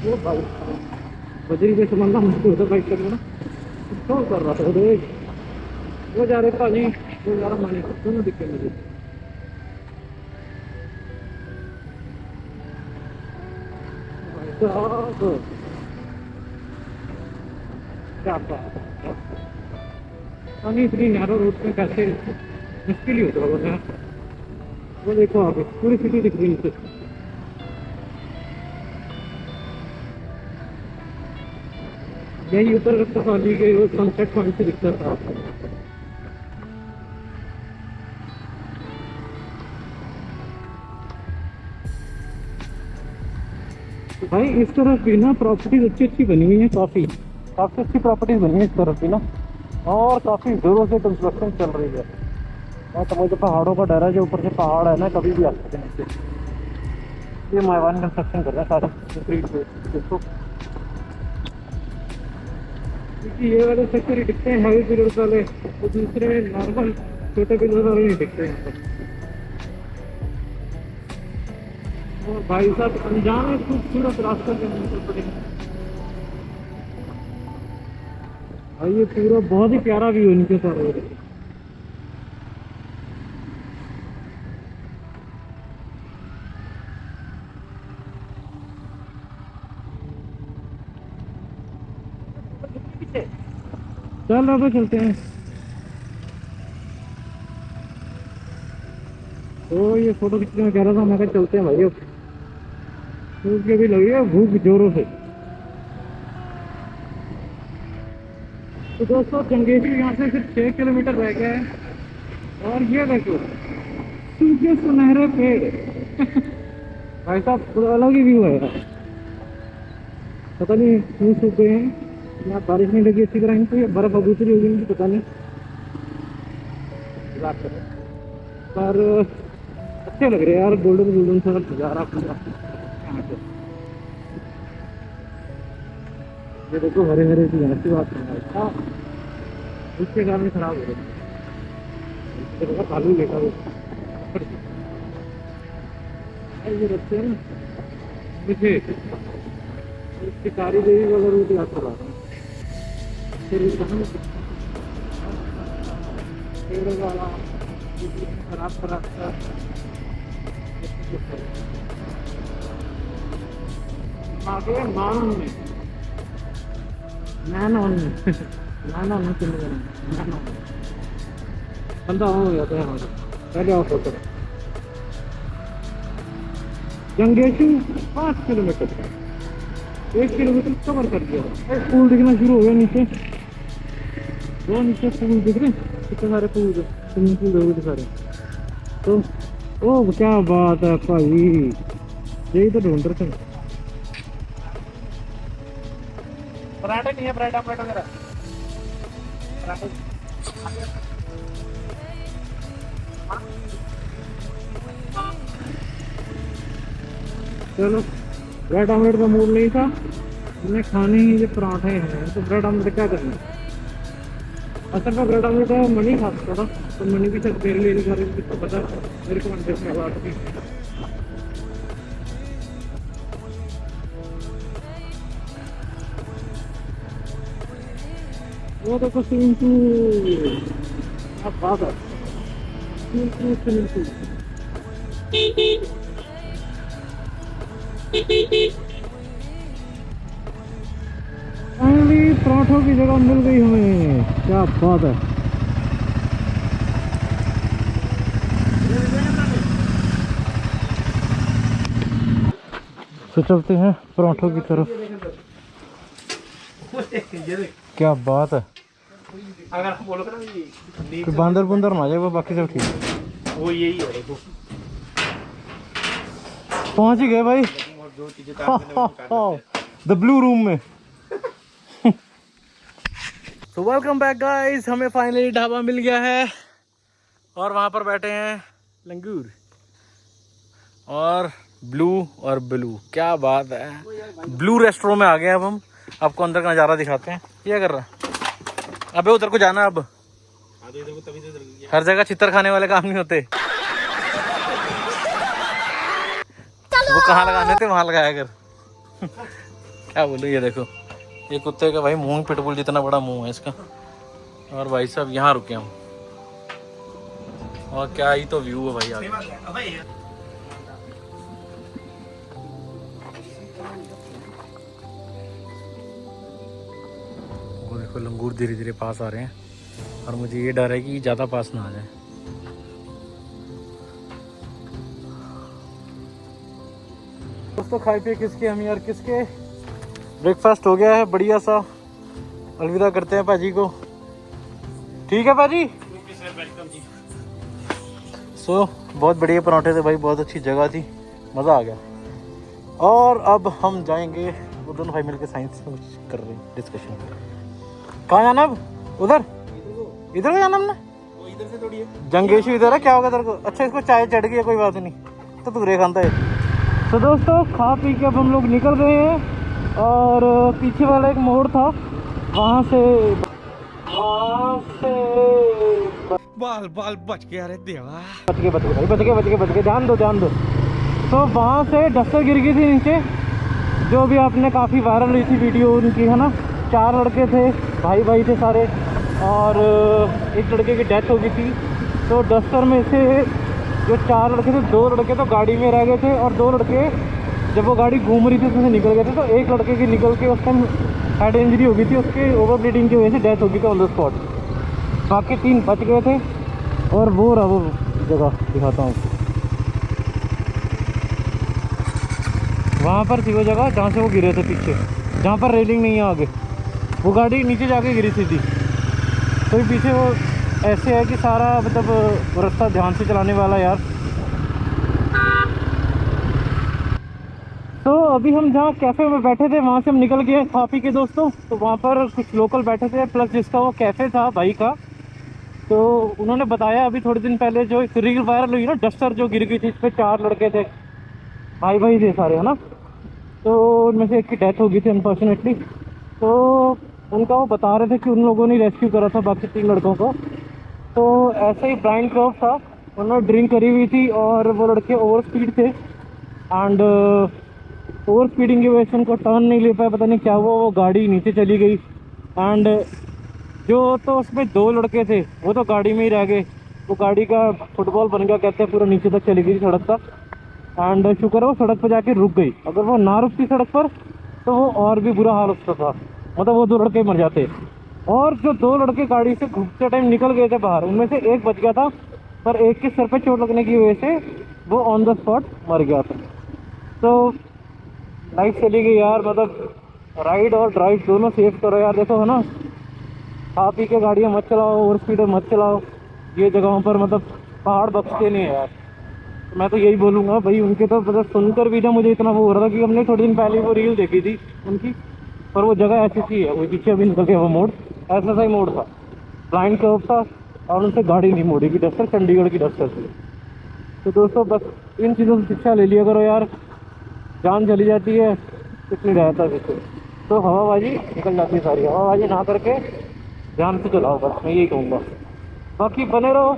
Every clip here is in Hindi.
वो भाई बजरी के संबंध मुझको उधर बाइक करना तो कर रहा था उधर वो जा रहे पानी वो जा रहा पानी दोनों दिक्कत मुझे क्या बात है। पानी इतनी नैरो रोड में कैसे मुश्किल ही होता होगा यार। वो देखो आगे पूरी सिटी दिख रही है। यही ऊपर वाली के वो सनसेट पॉइंट से दिखता था। तो भाई इस तरफ भी ना प्रॉपर्टीज अच्छी अच्छी बनी हुई है, काफी काफी अच्छी प्रॉपर्टीज बनी है इस तरफ भी ना, और काफी जोरों से कंस्ट्रक्शन चल रही है। और तो मुझे पहाड़ों का डर है, जो ऊपर से पहाड़ है ना कभी भी आ सकते हैं नीचे। ये माइवान कंस्ट्रक्शन कर रहे हैं सारे देखो, क्योंकि ये वाले सेक्टर ही दिखते हैं हैवी पिलर्स वाले, तो दूसरे नॉर्मल छोटे पिलर्स वाले नहीं दिखते हैं यहाँ पर। और भाई साहब अनजान है खूबसूरत रास्ता के अंदर पड़े भाई, ये पूरा बहुत ही प्यारा व्यू है नीचे सारा। चल अब चलते हैं। तो ये फोटो खींचने में कह रहा था, मैं कहा चलते हैं भाई, अब भूख भी लगी है, भूख जोरों से। तो दोस्तों चंगेशी यहाँ से सिर्फ 6 किलोमीटर रह गया है, और ये देखो सूखे सुनहरे पेड़ भाई साहब अलग ही व्यू है यार। पता नहीं क्यों सूख गए हैं, यहाँ बारिश नहीं लगी अच्छी तरह, तो ये बर्फ अबूतरी होगी इनकी, पता नहीं। पर अच्छे लग रहे हैं यार, गोल्डन गोल्डन सा नजारा पूरा यहाँ पे। ये देखो हरे हरे की ऐसी बात है, उसके कारण खराब हो रहे खालू लेकर ये रखते हैं ना मुझे इसकी कारी देवी वाला रूट याद करा रहा हूँ। पेड़ वाला खराब खराब आगे मान में मैन ऑन मैन ऑन बंदा हो जाता है हमारे पहले ऑफ होता है। जंगेशु 5 किलोमीटर 1 किलोमीटर कवर कर दिया। फूल दिखना शुरू हो गया नीचे, वो नीचे फूल दिख रहे कितने सारे फूल, स्विमिंग पूल हो गए सारे। तो ओ क्या बात है भाई, यही तो ढूंढ रहे थे। पराठा नहीं है, पराठा पराठा मेरा चलो ब्रेड ऑमलेट का मूड नहीं था, हमने खाने ही ये पराठे हैं, तो ब्रेड ऑमलेट क्या करना। असल में ब्रेड ऑमलेट मनी खा सकता था, तो मनी भी सिर्फ मेरे लिए नहीं खा रही, तो पता मेरे को मन में बात की। वो देखो स्विमिंग पूल, अब बात है स्विमिंग पूल। फाइनली पराठों की जगह मिल गई हमें, क्या बात है। तो चलते हैं पराठों की तरफ। क्या बात है, अगर आप बोलोगे ना कि बंदर बुंदर ना जाए, वो बाकी सब ठीक है। वो यही है देखो, पहुंच ही गए भाई द ब्लू रूम में। तो वेलकम बैक गाइस, हमें फाइनली ढाबा मिल गया है, और वहाँ पर बैठे हैं लंगूर और ब्लू और ब्लू। क्या बात है, ब्लू रेस्टोरेंट में आ गए। अब हम आपको अंदर का नज़ारा दिखाते हैं। क्या कर रहा है, अबे उधर को जाना। अब हर जगह चित्तर खाने वाले काम नहीं होते, वो कहाँ लगाने थे वहाँ लगाया कर। क्या बोलूँ, ये देखो ये कुत्ते का भाई मुंह पिटबुल जितना बड़ा मुंह है इसका। और भाई साहब यहाँ रुके हम, और क्या ही तो व्यू है भाई आगे। वो देखो लंगूर धीरे धीरे पास आ रहे हैं, और मुझे ये डर है कि ज़्यादा पास ना आ जाए। दोस्तों खाए पिए किसके, हम यार किसके। ब्रेकफास्ट हो गया है बढ़िया सा, अलविदा करते हैं पाजी को। ठीक है पाजी। बहुत बढ़िया पराठे थे भाई, बहुत अच्छी जगह थी, मज़ा आ गया। और अब हम जाएंगे, वो दोनों भाई मिलकर साइंस में कुछ कर रहे हैं डिस्कशन। कहाँ जाना अब? उधर इधर को जाना हमने? इधर से थोड़ी है जंगेशु इधर है, क्या होगा तेरे को? अच्छा इसको चाय चढ़ गई है, कोई बात नहीं, तो तू रे खानता है। तो दोस्तों खा पी के अब हम लोग निकल रहे हैं, और पीछे वाला एक मोड़ था, वहाँ से बाल बाल बच गया रे देवा। बच गए भाई, बच गए, ध्यान दो। तो वहाँ से डस्टर गिर गई थी नीचे, जो भी आपने काफ़ी वायरल हुई थी वीडियो उनकी, है ना। 4 लड़के थे, भाई थे सारे, और एक लड़के की डेथ हो गई थी। तो डस्टर में से जो 4 लड़के थे, 2 लड़के तो गाड़ी में रह गए थे, और 2 लड़के जब वो गाड़ी घूम रही थी उसमें से निकल गए थे। तो एक लड़के की निकल के उस टाइम हेड इंजरी हो गई थी, उसके ओवर ब्लीडिंग की वजह से डेथ हो गई थी ऑन द स्पॉट। बाकी 3 बच गए थे, और वो रहा वो जगह दिखाता हूँ। वहाँ पर थी वो जगह जहाँ से वो गिरे थे, पीछे जहाँ पर रेलिंग नहीं है आगे, वो गाड़ी नीचे जाके गिरी सीधी। तो पीछे वो ऐसे है कि सारा मतलब रास्ता ध्यान से चलाने वाला यार। तो अभी हम जहाँ कैफ़े में बैठे थे वहाँ से हम निकल गए खा पी के दोस्तों। तो वहाँ पर कुछ लोकल बैठे थे, प्लस जिसका वो कैफ़े था भाई का, तो उन्होंने बताया अभी थोड़े दिन पहले जो एक रील वायरल हुई ना, डस्टर जो गिर गई थी, इस पर 4 लड़के थे, भाई थे सारे, है ना। तो उनमें से एक की डेथ हो गई थी अनफॉर्चुनेटली। तो उनका वो बता रहे थे कि उन लोगों ने रेस्क्यू करा था बाकी 3 लड़कों को। तो ऐसे ही ब्लाइंड क्रॉस था, उन्होंने ड्रिंक करी हुई थी, और वो लड़के ओवर स्पीड थे, एंड ओवर स्पीडिंग की वजह से उनको टर्न नहीं ले पाए, पता नहीं क्या हुआ, वो गाड़ी नीचे चली गई। एंड जो तो उसमें 2 लड़के थे वो तो गाड़ी में ही रह गए, वो गाड़ी का फुटबॉल बन गया कहते हैं, पूरा नीचे तक चली गई सड़क तक। एंड शुक्र है वो सड़क पर जाके रुक गई, अगर वो ना रुकती सड़क पर तो वो और भी बुरा हाल उसका था, मतलब वो 2 लड़के मर जाते। और जो 2 लड़के गाड़ी से घुसते टाइम निकल गए थे बाहर, उनमें से एक बच गया था, पर एक के सर पे चोट लगने की वजह से वो ऑन द स्पॉट मर गया था। तो लाइफ चली गई यार, मतलब राइड और ड्राइव दोनों सेफ करो यार। देखो है ना, खा पी के गाड़ियाँ मत चलाओ, ओवर स्पीड मत चलाओ, ये जगहों पर मतलब पहाड़ बख्शते नहीं है यार। तो मैं तो यही बोलूँगा भाई, उनके तो मतलब सुनकर भी ना मुझे इतना वो हो रहा था कि हमने थोड़े दिन पहले वो रील देखी थी उनकी, पर वो जगह ऐसी सी है, वो पीछे अभी निकल गया वो मोड़, ऐसा सा ही मोड़ था, ब्लाइंड कर्व था, और उनसे गाड़ी नहीं मोड़ी की डस्टर, चंडीगढ़ की डस्टर थी। तो दोस्तों बस इन चीज़ों से शिक्षा ले लिया करो यार, जान चली जाती है कुछ नहीं रहता किसी। तो हवाबाजी निकल जाती है सारी, हवाबाजी ना करके ध्यान से चलाओ, बस मैं यही कहूँगा। बाकी बने रहो,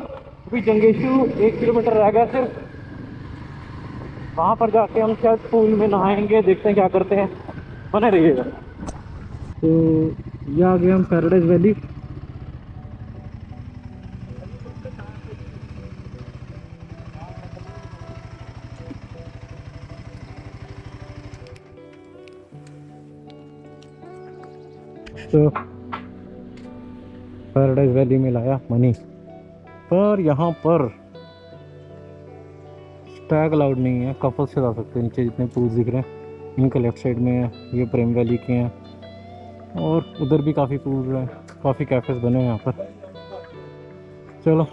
अभी जंगेशु 1 किलोमीटर रह गया सिर्फ, वहाँ पर जाके हम शायद पूल में नहाएंगे, देखते हैं क्या करते हैं, बने रहिएगा। तो ये आ गए हम पैराडाइज वैली। तो पैराडाइज वैली में लाया मनी, पर यहाँ पर टैग अलाउड नहीं है, कपल से जा सकते हैं। नीचे जितने पूल्स दिख रहे हैं इनके लेफ्ट साइड में है, ये प्रेम वैली के हैं, और उधर भी काफ़ी पूल्स हैं, काफ़ी कैफ़ेज़ बने हैं यहाँ पर। चलो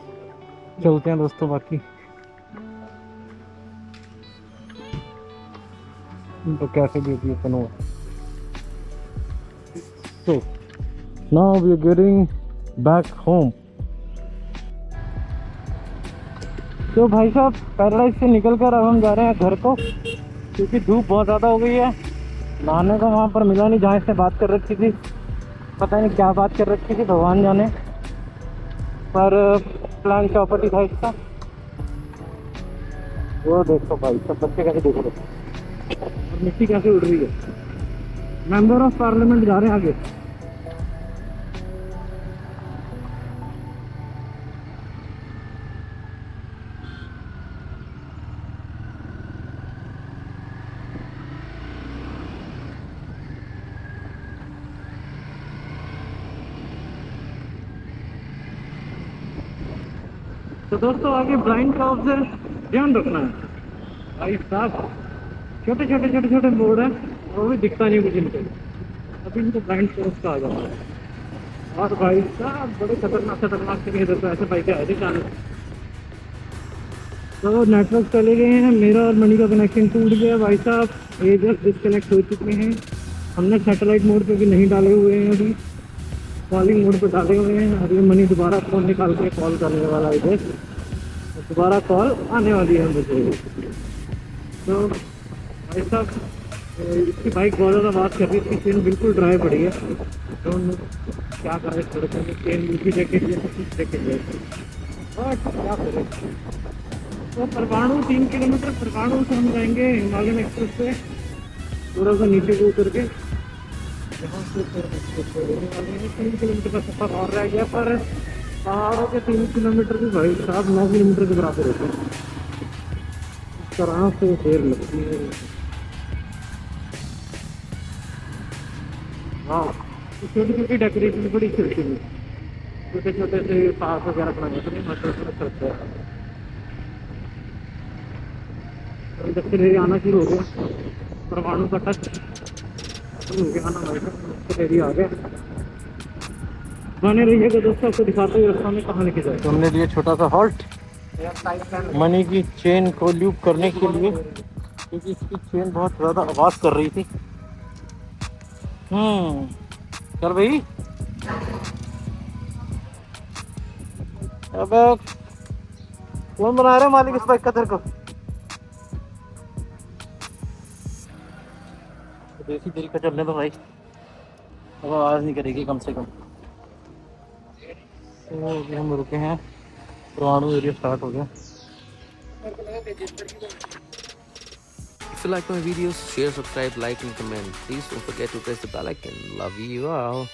चलते हैं दोस्तों। बाकी तो कैफे भी अभी ओपन हुआ। So now we are getting back home. तो भाई साहब पैराडाइज से निकल कर अब हम जा रहे हैं घर को, क्योंकि धूप बहुत ज़्यादा हो गई है। नहाने का वहाँ पर मिला नहीं जहाँ इससे बात कर रखी थी, पता नहीं क्या बात कर रखी थी, भगवान जाने, पर प्लान चौपटी था इसका। वो देखो भाई सब बच्चे कैसे देख रहे हैं, और मिट्टी कैसे उड़ रही है। मेंबर ऑफ पार्लियामेंट जा रहे हैं आगे। तो दोस्तों आगे ब्लाइंड कर्व से ध्यान रखना है भाई साहब। छोटे छोटे छोटे छोटे मोड़ है, वो भी दिखता नहीं मुझे इनको, अभी इनको ब्लाइंड कर्व कहा जाता है। और भाई साहब बड़े खतरनाक खतरनाक से इधर तो ऐसे बाइक आए थे चालू। तो नेटवर्क चले गए हैं, मेरा और मणि का कनेक्शन टूट गया भाई साहब। ये जस्ट डिस्कनेक्ट हो चुके हैं। हमने सैटेलाइट मोड पे भी नहीं डाले हुए हैं, अभी कॉलिंग मोड पे डाले हुए हैं। अभी मणि दोबारा फ़ोन निकाल के कॉल करने वाला है इधर, दोबारा कॉल आने वाली है मुझे। तो भाई साहब इसकी बाइक बहुत ज़्यादा बात कर रही है, इसकी चेन बिल्कुल ड्राई पड़ी है। तो क्या करें, सड़क में चेन बिल्कुल जैकेट है, सब कुछ जैकेट है, बट क्या करें। तो परवाणु 3 किलोमीटर परवाणु से हम जाएंगे हिमालयन एक्सप्रेस से, थोड़ा सा नीचे को उतर के यहाँ से 3 किलोमीटर का सफ़र और रह गया। पर पहाड़ों के 3 किलोमीटर भी भाई साहब 9 किलोमीटर के बराबर होते हैं, इस तरह से देर लगती है। हाँ, छोटी छोटी डेकोरेशन बड़ी खिलती है, छोटे छोटे से पार्क वगैरह बनाए तो नहीं मतलब करते हैं। इधर से आना शुरू हो गया, परवाणु का टच शुरू हो गया आना भाई साहब, एरिया आ गया। बने रहिएगा दोस्तों, आपको दिखाते हुए रास्ता में कहाँ लेके जाए। तो हमने लिए छोटा सा हॉल्ट मनी की चेन को लूप करने के लिए, क्योंकि इसकी चेन बहुत ज़्यादा आवाज़ कर रही थी। चल भाई, अब कौन बना रहा है मालिक इस बाइक का तेरे को? देसी तरीका चलने तो भाई, अब आवाज़ नहीं करेगी कम से कम। तो अभी हम रुके हैं, परवाणु एरिया स्टार्ट हो गया। If you like my videos, share, subscribe, like and comment. Please don't forget to press the bell icon. Love you all.